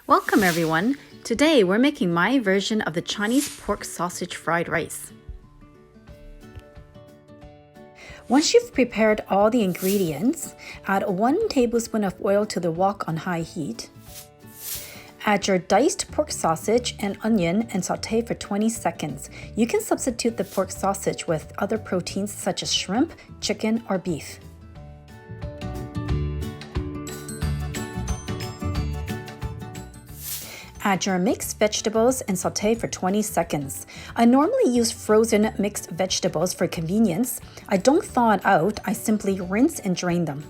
Welcome everyone! Today we're making my version of the Chinese pork sausage fried rice. Once you've prepared all the ingredients, add 1 tablespoon of oil to the wok on high heat. Add your diced pork sausage and onion and saute for 20 seconds. You can substitute the pork sausage with other proteins such as shrimp, chicken, or beef. Add your mixed vegetables and saute for 20 seconds. I normally use frozen mixed vegetables for convenience. I don't thaw it out, I simply rinse and drain them.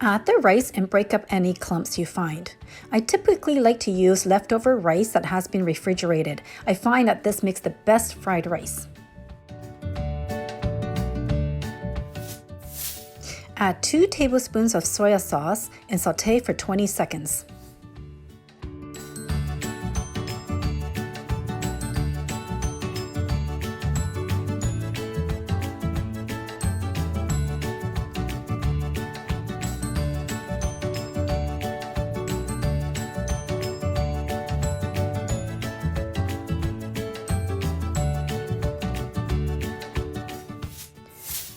Add the rice and break up any clumps you find. I typically like to use leftover rice that has been refrigerated. I find that this makes the best fried rice. Add 2 tablespoons of soya sauce and saute for 20 seconds.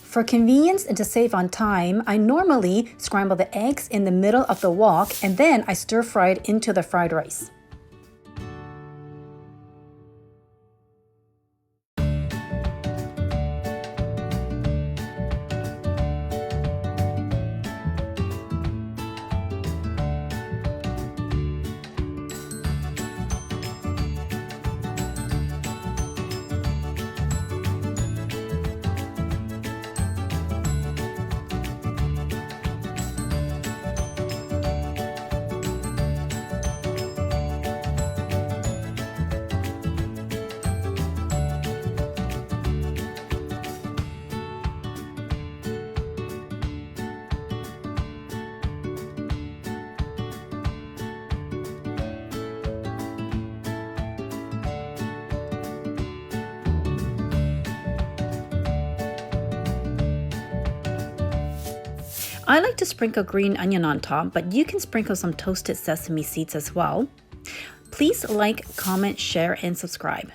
For convenience and to save on time, I normally scramble the eggs in the middle of the wok and then I stir fry it into the fried rice. I like to sprinkle green onion on top, but you can sprinkle some toasted sesame seeds as well. Please like, comment, share, and subscribe.